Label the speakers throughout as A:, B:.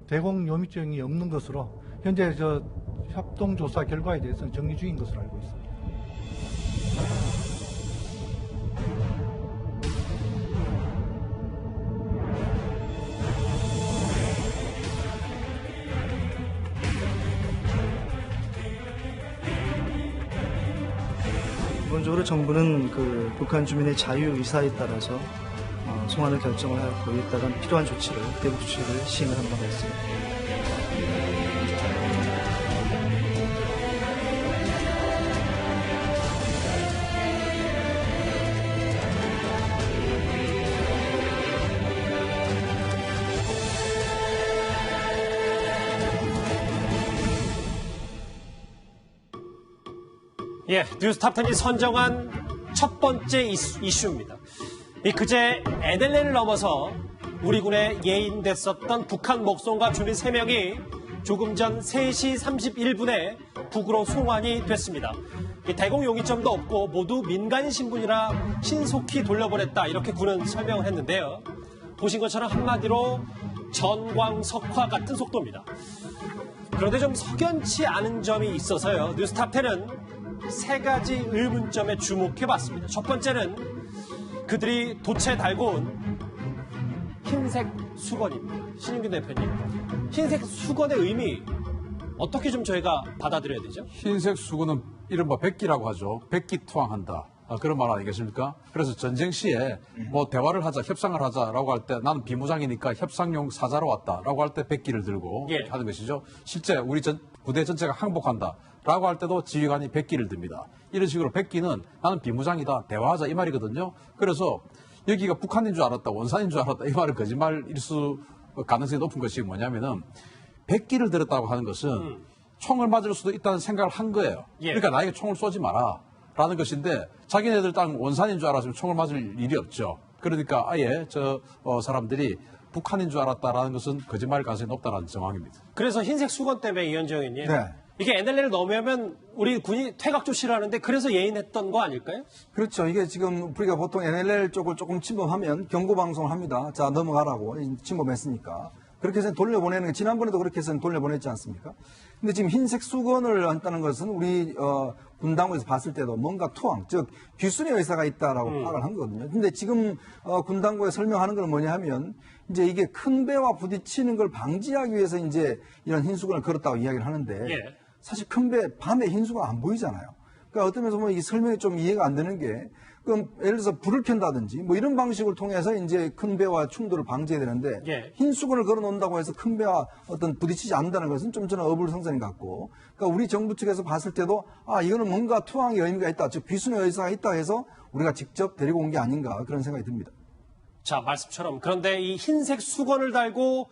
A: 대공 요미증이 없는 것으로 현재 협동조사 결과에 대해서는 정리 중인 것으로 알고 있습니다.
B: 기본적으로 정부는 북한 주민의 자유의사에 따라서 송환을 결정을 하고 이에 따른 필요한 조치를, 대북 조치를 시행을 한 바가 있습니다.
C: 예, 뉴스탑10이 선정한 첫 번째 이슈입니다. 그제 NLL을 넘어서 우리 군에 예인됐었던 북한 목송과 주민 3명이 조금 전 3시 31분에 북으로 송환이 됐습니다. 대공 용의점도 없고 모두 민간인 신분이라 신속히 돌려보냈다, 이렇게 군은 설명을 했는데요. 보신 것처럼 한마디로 전광석화 같은 속도입니다. 그런데 좀 석연치 않은 점이 있어서요. 뉴스탑10은 3가지 의문점에 주목해봤습니다. 첫 번째는 그들이 도체에 달고 온 흰색 수건입니다. 신윤균 대표님, 흰색 수건의 의미 어떻게 좀 저희가 받아들여야 되죠?
D: 흰색 수건은 이른바 백기라고 하죠. 백기 투항한다. 그런 말 아니겠습니까? 그래서 전쟁 시에 대화를 하자, 협상을 하자라고 할 때 나는 비무장이니까 협상용 사자로 왔다라고 할 때 백기를 들고 하는 것이죠. 실제 우리 부대 전체가 항복한다라고 할 때도 지휘관이 백기를 듭니다. 이런 식으로 백기는 나는 비무장이다, 대화하자 이 말이거든요. 그래서 여기가 북한인 줄 알았다, 원산인 줄 알았다 이 말은 거짓말일 수 가능성이 높은 것이 뭐냐면은 백기를 들었다고 하는 것은 총을 맞을 수도 있다는 생각을 한 거예요. 그러니까 나에게 총을 쏘지 마라 라는 것인데 자기네들 땅 원산인 줄 알았으면 총을 맞을 일이 없죠. 그러니까 아예 사람들이 북한인 줄 알았다라는 것은 거짓말 가능성이 높다라는 정황입니다.
C: 그래서 흰색 수건 때문에 이현정 의원님,
E: 네.
C: 이게 NLL을 넘으면 우리 군이 퇴각 조치를 하는데 그래서 예인했던 거 아닐까요?
E: 그렇죠. 이게 지금 우리가 보통 NLL 쪽을 조금 침범하면 경고방송을 합니다. 자, 넘어가라고. 침범했으니까. 그렇게 해서 돌려보내는 게, 지난번에도 그렇게 해서 돌려보냈지 않습니까? 근데 지금 흰색 수건을 한다는 것은 우리 군당국에서 봤을 때도 뭔가 투항, 즉 귀순의 의사가 있다라고 파악을 한 거거든요. 근데 지금 군당국에 설명하는 건 뭐냐 하면 이제 이게 큰 배와 부딪히는 걸 방지하기 위해서 이제 이런 흰 수건을 걸었다고 이야기를 하는데 사실 큰 배 밤에 흰 수건 안 보이잖아요. 그러니까 어떤 면에서 보면 이 설명이 좀 이해가 안 되는 게, 그럼 예를 들어서 불을 켠다든지 이런 방식을 통해서 이제 큰 배와 충돌을 방지해야 되는데 흰 수건을 걸어 놓는다고 해서 큰 배와 부딪히지 않는다는 것은 좀 저는 어불성설인 것 같고, 그러니까 우리 정부 측에서 봤을 때도 이거는 뭔가 투항의 의미가 있다, 즉 귀순의 의사가 있다 해서 우리가 직접 데리고 온 게 아닌가 그런 생각이 듭니다.
C: 자, 말씀처럼 그런데 이 흰색 수건을 달고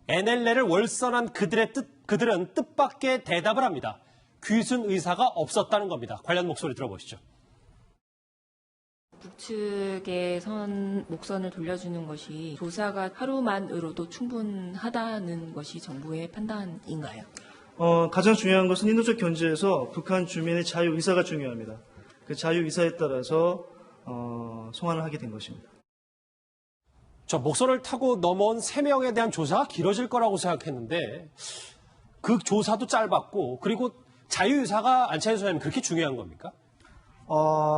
C: NLL을 월선한 그들은 뜻밖의 대답을 합니다. 귀순 의사가 없었다는 겁니다. 관련 목소리 들어보시죠.
F: 북측의 목선을 돌려주는 것이 조사가 하루만으로도 충분하다는 것이 정부의 판단인가요?
B: 가장 중요한 것은 인도적 견제에서 북한 주민의 자유의사가 중요합니다. 그 자유의사에 따라서 송환을 하게 된 것입니다.
C: 저 목선을 타고 넘어온 3명에 대한 조사가 길어질 거라고 생각했는데 그 조사도 짧았고, 그리고 자유의사가 안창현 소장님 그렇게 중요한 겁니까?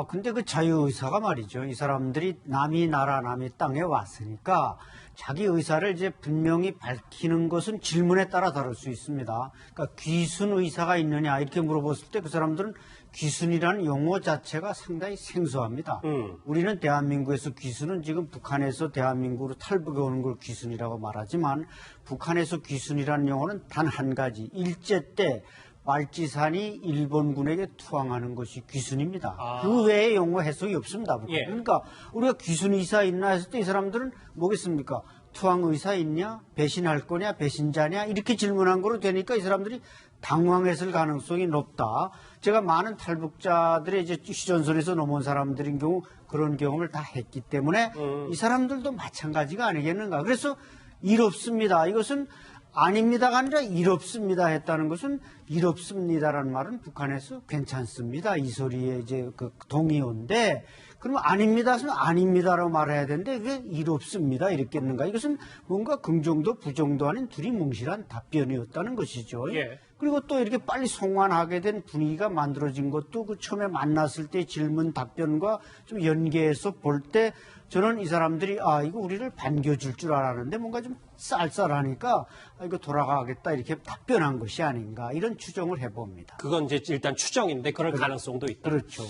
G: 근데 그 자유의사가 말이죠. 이 사람들이 남이 나라, 남이 땅에 왔으니까 자기 의사를 이제 분명히 밝히는 것은 질문에 따라 다를 수 있습니다. 그러니까 귀순 의사가 있느냐 이렇게 물어봤을 때 그 사람들은 귀순이라는 용어 자체가 상당히 생소합니다. 우리는 대한민국에서 귀순은 지금 북한에서 대한민국으로 탈북해 오는 걸 귀순이라고 말하지만 북한에서 귀순이라는 용어는 단 한 가지, 일제 때 말지산이 일본군에게 투항하는 것이 귀순입니다. 그 외의 용어 해석이 없습니다. 그러니까 우리가 귀순 의사 있나 했을 때 이 사람들은 뭐겠습니까? 투항 의사 있냐? 배신할 거냐? 배신자냐? 이렇게 질문한 거로 되니까 이 사람들이 당황했을 가능성이 높다. 제가 많은 탈북자들의 이제 휴전선에서 넘어온 사람들인 경우 그런 경험을 다 했기 때문에 이 사람들도 마찬가지가 아니겠는가. 그래서 이롭습니다. 이것은 아닙니다가 아니라 이롭습니다 했다는 것은 이롭습니다라는 말은 북한에서 괜찮습니다. 이 소리에 이제 그 동의어인데 그러면 아닙니다. 하면 아닙니다라고 말해야 되는데 그게 이롭습니다. 이렇게 했는가? 이것은 뭔가 긍정도 부정도 아닌 둘이 뭉실한 답변이었다는 것이죠.
C: 예.
G: 그리고 또 이렇게 빨리 송환하게 된 분위기가 만들어진 것도 그 처음에 만났을 때 질문 답변과 좀 연계해서 볼 때 저는 이 사람들이 이거 우리를 반겨줄 줄 알았는데 뭔가 좀 쌀쌀하니까 이거 돌아가겠다 이렇게 답변한 것이 아닌가 이런 추정을 해봅니다.
C: 그건 이제 일단 추정인데 그럴 가능성도 있다.
G: 그렇죠.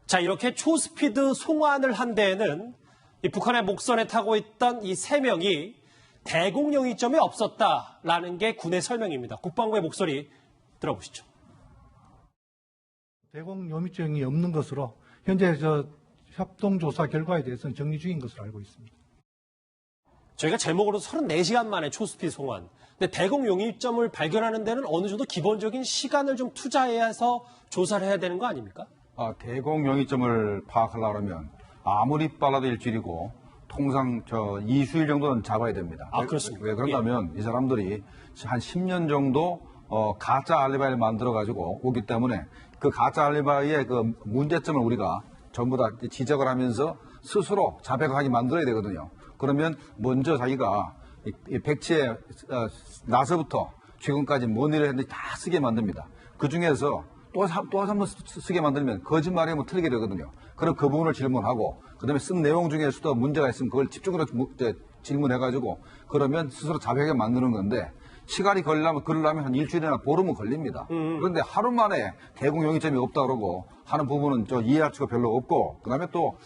C: 자, 이렇게 초스피드 송환을 한 데에는 이 북한의 목선에 타고 있던 이 3명이 대공 영위점이 없었다라는 게 군의 설명입니다. 국방부의 목소리 들어보시죠.
A: 대공 요미증이 없는 것으로 현재 협동조사 결과에 대해서는 정리 중인 것으로 알고 있습니다.
C: 저희가 제목으로 34시간 만에 초스피드 송환. 근데 대공 용의점을 발견하는 데는 어느 정도 기본적인 시간을 좀 투자해서 조사를 해야 되는 거 아닙니까?
E: 대공 영위점을 파악하려면 아무리 빨라도 일주일이고 통상 2수일 정도는 잡아야 됩니다.
C: 그렇습니까?
E: 왜 그런가면 이 사람들이 한 10년 정도 가짜 알리바이를 만들어가지고 오기 때문에 그 가짜 알리바이의 그 문제점을 우리가 전부 다 지적을 하면서 스스로 자백하게 만들어야 되거든요. 그러면 먼저 자기가 이 백지에 나서부터 최근까지 뭔 일을 했는지 다 쓰게 만듭니다. 그 중에서 또 한 번 쓰게 만들면 거짓말이 틀리게 되거든요. 그럼 그 부분을 질문하고 그다음에 쓴 내용 중에서도 문제가 있으면 그걸 집중적으로 질문해가지고 그러면 스스로 자백하게 만드는 건데 시간이 걸리려면 한 일주일이나 보름은 걸립니다. 그런데 하루 만에 대공 영위점이 없다 그러고 하는 부분은 이해할 수가 별로 없고 그다음에 또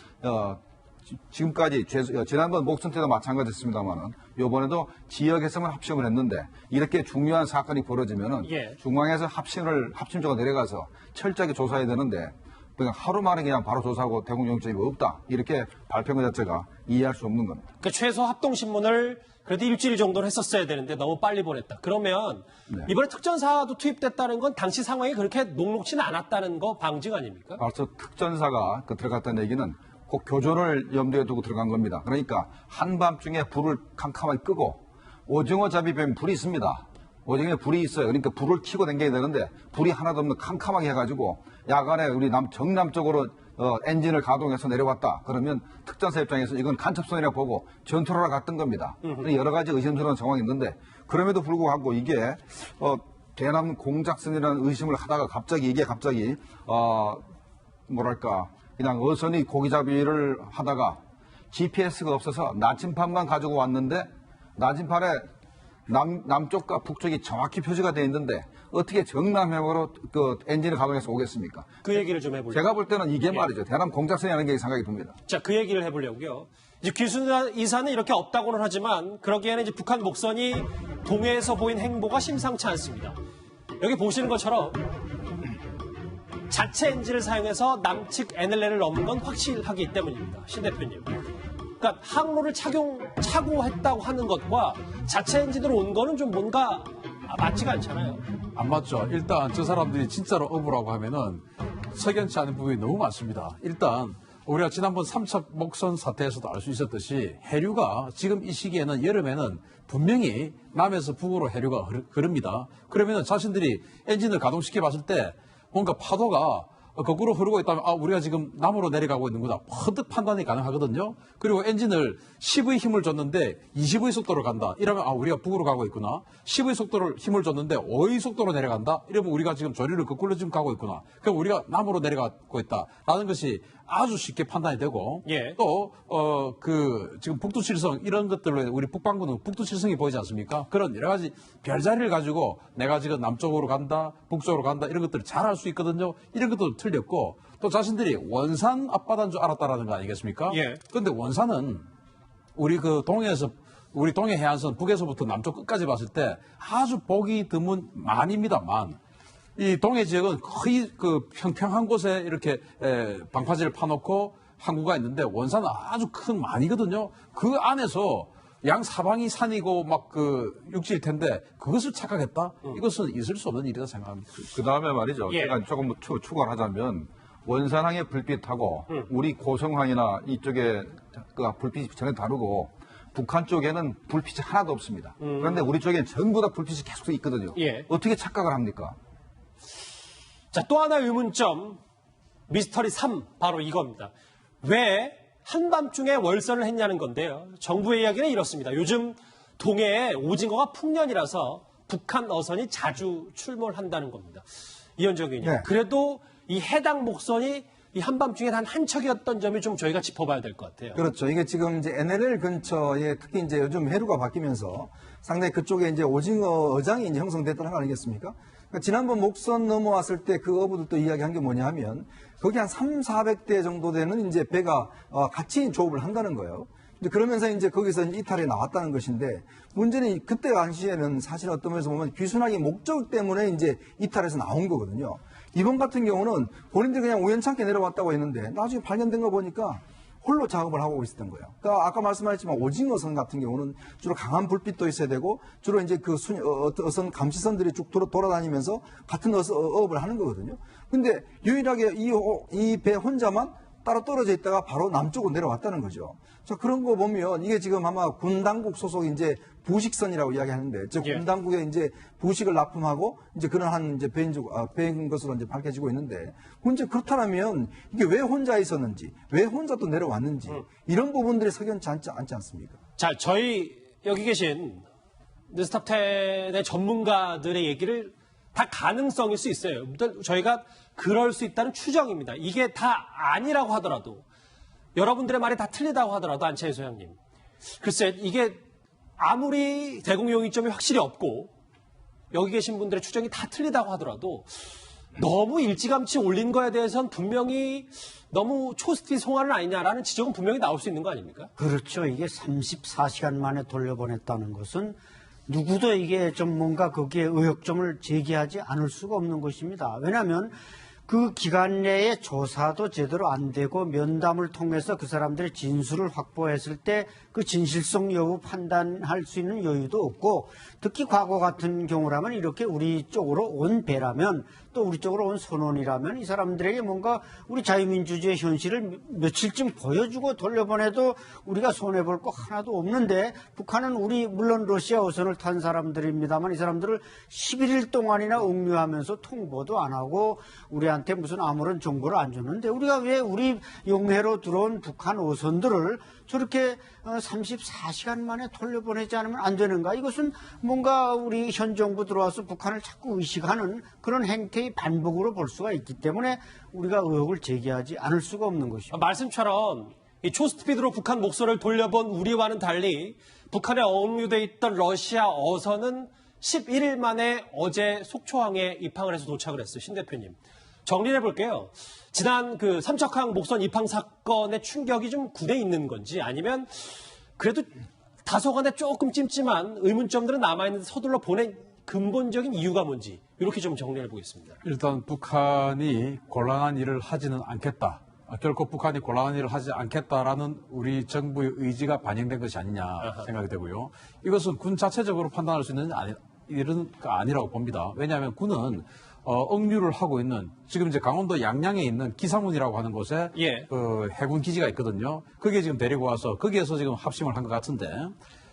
E: 지금까지 지난번 목선 때도 마찬가지였습니다만은 이번에도 지역 해성을 합심을 했는데 이렇게 중요한 사건이 벌어지면은 중앙에서 합심조가 내려가서 철저하게 조사해야 되는데 그냥 하루 만에 그냥 바로 조사하고 대공 영위점이 없다 이렇게 발표한 것 자체가 이해할 수 없는 겁니다.
C: 그러니까 최소 합동신문을 그래도 일주일 정도는 했었어야 되는데 너무 빨리 보냈다. 그러면 이번에 특전사도 투입됐다는 건 당시 상황이 그렇게 녹록지는 않았다는 거 방증 아닙니까?
E: 벌써 특전사가 들어갔다는 얘기는 꼭 교전을 염두에 두고 들어간 겁니다. 그러니까 한밤중에 불을 캄캄하게 끄고 오징어 잡이 뱀 불이 있습니다. 오징어에 불이 있어요. 그러니까 불을 켜고 다녀야 되는데 불이 하나도 없는 캄캄하게 해가지고 야간에 우리 정남 쪽으로 엔진을 가동해서 내려왔다. 그러면 특전사 입장에서 이건 간첩선이라고 보고 전투를 하러 갔던 겁니다. 여러 가지 의심스러운 상황이 있는데 그럼에도 불구하고 이게 대남 공작선이라는 의심을 하다가 갑자기 그냥 어선이 고기잡이를 하다가 GPS가 없어서 나침판만 가지고 왔는데 나침판에 남쪽과 북쪽이 정확히 표시가 되어 있는데 어떻게 정남해으로 그 엔진을 가동해서 오겠습니까?
C: 그 얘기를 좀 해보려고.
E: 제가 볼 때는 이게 말이죠. 대남 공작선이라는 게 생각이 듭니다.
C: 자, 그 얘기를 해보려고요. 이제 귀순 이사는 이렇게 없다고는 하지만 그러기에는 이제 북한 목선이 동해에서 보인 행보가 심상치 않습니다. 여기 보시는 것처럼 자체 엔진을 사용해서 남측 NLL을 넘은 건 확실하기 때문입니다. 신 대표님. 그러니까 항로를 차고 했다고 하는 것과 자체 엔진으로 온 거는 좀 뭔가 맞지가 않잖아요.
D: 안 맞죠. 일단 저 사람들이 진짜로 어부라고 하면은 석연치 않은 부분이 너무 많습니다. 일단 우리가 지난번 3차 목선 사태에서도 알 수 있었듯이 해류가 지금 이 시기에는 여름에는 분명히 남에서 북으로 해류가 흐릅니다. 그러면은 자신들이 엔진을 가동시켜 봤을 때 뭔가 파도가 거꾸로 흐르고 있다면 우리가 지금 남으로 내려가고 있는구나. 퍼뜩 판단이 가능하거든요. 그리고 엔진을 10의 힘을 줬는데 20의 속도로 간다. 이러면 우리가 북으로 가고 있구나. 10의 속도를 힘을 줬는데 5의 속도로 내려간다. 이러면 우리가 지금 조류를 거꾸로 지금 가고 있구나. 그럼 우리가 남으로 내려가고 있다라는 것이 아주 쉽게 판단이 되고 또 지금 북두칠성 이런 것들로 우리 북방구는 북두칠성이 보이지 않습니까? 그런 여러 가지 별자리를 가지고 내가 지금 남쪽으로 간다, 북쪽으로 간다 이런 것들을 잘 알 수 있거든요. 이런 것도 틀렸고 또 자신들이 원산 앞바다인 줄 알았다라는 거 아니겠습니까? 그런데 원산은 우리 우리 동해 해안선 북에서부터 남쪽 끝까지 봤을 때 아주 보기 드문 만입니다만. 이 동해 지역은 거의 그 평평한 곳에 이렇게 방파제를 파놓고 항구가 있는데 원산은 아주 큰 만이거든요. 그 안에서 양 사방이 산이고 막 그 육지일 텐데 그것을 착각했다? 이것은 있을 수 없는 일이다 생각합니다.
E: 그 다음에 말이죠. 제가 조금 추가를 하자면 원산항의 불빛하고 우리 고성항이나 이쪽에 그 불빛이 전혀 다르고 북한 쪽에는 불빛이 하나도 없습니다. 그런데 우리 쪽에는 전부 다 불빛이 계속 있거든요.
C: 예.
E: 어떻게 착각을 합니까?
C: 자, 또 하나의 의문점, 미스터리 3, 바로 이겁니다. 왜 한밤중에 월선을 했냐는 건데요. 정부의 이야기는 이렇습니다. 요즘 동해에 오징어가 풍년이라서 북한 어선이 자주 출몰한다는 겁니다. 이현정 의원님.
E: 네.
C: 그래도 이 해당 목선이 이 한밤중에 단 한 척이었던 점이 좀 저희가 짚어봐야 될 것 같아요.
E: 그렇죠. 이게 지금 이제 NLL 근처에 특히 이제 요즘 해류가 바뀌면서 상당히 그쪽에 이제 오징어 어장이 이제 형성됐다는 거 아니겠습니까? 그러니까 지난번 목선 넘어왔을 때 그 어부들도 이야기한 게 뭐냐 하면 거기 한 300~400대 정도 되는 이제 배가 같이 조업을 한다는 거예요. 이제 그러면서 이제 거기서 이탈에 나왔다는 것인데 문제는 그때 당시에는 사실 어떤 면에서 보면 귀순하기 목적 때문에 이제 이탈해서 나온 거거든요. 이번 같은 경우는 본인들이 그냥 우연찮게 내려왔다고 했는데 나중에 발견된 거 보니까 홀로 작업을 하고 있었던 거예요. 그러니까 아까 말씀하셨지만 오징어선 같은 경우는 주로 강한 불빛도 있어야 되고 주로 이제 그 어선 감시선들이 쭉 돌아다니면서 같은 어업을 하는 거거든요. 근데 유일하게 이 배 혼자만 따로 떨어져 있다가 바로 남쪽으로 내려왔다는 거죠. 자, 그런 거 보면 이게 지금 아마 군 당국 소속 이제 부식선이라고 이야기하는데, 즉,
C: 예.
E: 군 당국에 이제 부식을 납품하고 이제 그러한 이제 배인 것으로 이제 밝혀지고 있는데, 문제 그렇다면 이게 왜 혼자 있었는지, 왜 혼자 또 내려왔는지, 이런 부분들이 석연치 않지 않습니까?
C: 자, 저희 여기 계신 뉴스탑10의 전문가들의 얘기를 다 가능성일 수 있어요. 일단 저희가 그럴 수 있다는 추정입니다. 이게 다 아니라고 하더라도, 여러분들의 말이 다 틀리다고 하더라도, 안채희 소장님. 글쎄, 이게 아무리 대공용이점이 확실히 없고, 여기 계신 분들의 추정이 다 틀리다고 하더라도, 너무 일찌감치 올린 거에 대해서는 분명히 너무 초스피 송환은 아니냐라는 지적은 분명히 나올 수 있는 거 아닙니까?
G: 그렇죠. 이게 34시간 만에 돌려보냈다는 것은 누구도 이게 좀 뭔가 거기에 의혹점을 제기하지 않을 수가 없는 것입니다. 왜냐하면 그 기간 내에 조사도 제대로 안 되고 면담을 통해서 그 사람들의 진술을 확보했을 때 그 진실성 여부 판단할 수 있는 여유도 없고, 특히 과거 같은 경우라면 이렇게 우리 쪽으로 온 배라면, 또 우리 쪽으로 온 선원이라면 이 사람들에게 뭔가 우리 자유민주주의 현실을 며칠쯤 보여주고 돌려보내도 우리가 손해볼 거 하나도 없는데, 북한은 물론 러시아 어선을 탄 사람들입니다만 이 사람들을 11일 동안이나 억류하면서 통보도 안 하고 우리한테 무슨 아무런 정보를 안 줬는데, 우리가 왜 우리 용해로 들어온 북한 어선들을 저렇게 34시간 만에 돌려보내지 않으면 안 되는가? 이것은 뭔가 우리 현 정부 들어와서 북한을 자꾸 의식하는 그런 행태의 반복으로 볼 수가 있기 때문에 우리가 의혹을 제기하지 않을 수가 없는 것이죠.
C: 말씀처럼 이 초스피드로 북한 목선을 돌려본 우리와는 달리 북한에 억류돼 있던 러시아 어선은 11일 만에 어제 속초항에 입항을 해서 도착을 했어요. 신 대표님. 정리를 해볼게요. 지난 그 삼척항 목선 입항 사건의 충격이 좀 군에 있는 건지, 아니면 그래도 다소간에 조금 찜찜한 의문점들은 남아있는데 서둘러 보낸 근본적인 이유가 뭔지, 이렇게 좀 정리해 보겠습니다.
D: 일단 북한이 곤란한 일을 하지는 않겠다. 결코 북한이 곤란한 일을 하지 않겠다라는 우리 정부의 의지가 반영된 것이 아니냐 생각이 되고요. 이것은 군 자체적으로 판단할 수 있는 일은 아니라고 봅니다. 왜냐하면 군은 억류를 하고 있는, 지금 이제 강원도 양양에 있는 기사문이라고 하는 곳에
C: 예.
D: 해군 기지가 있거든요. 거기에 지금 데리고 와서 거기에서 지금 합심을 한 것 같은데,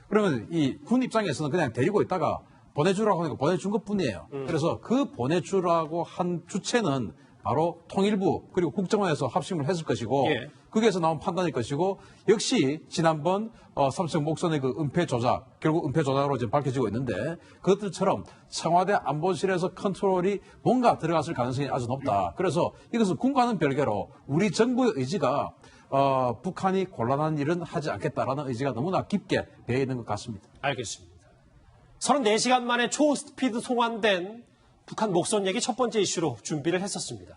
D: 그러면 이 군 입장에서는 그냥 데리고 있다가 보내주라고 하니까 보내준 것 뿐이에요. 그래서 그 보내주라고 한 주체는 바로 통일부 그리고 국정원에서 합심을 했을 것이고,
C: 예.
D: 거기에서 나온 판단일 것이고, 역시 지난번 삼성 목선의 그 은폐 조작, 결국 은폐 조작으로 지금 밝혀지고 있는데, 그것들처럼 청와대 안보실에서 컨트롤이 뭔가 들어갔을 가능성이 아주 높다. 그래서 이것은 군과는 별개로 우리 정부의 의지가 북한이 곤란한 일은 하지 않겠다라는 의지가 너무나 깊게 배어 있는 것 같습니다.
C: 알겠습니다. 34시간 만에 초스피드 송환된 북한 목선 얘기 첫 번째 이슈로 준비를 했었습니다.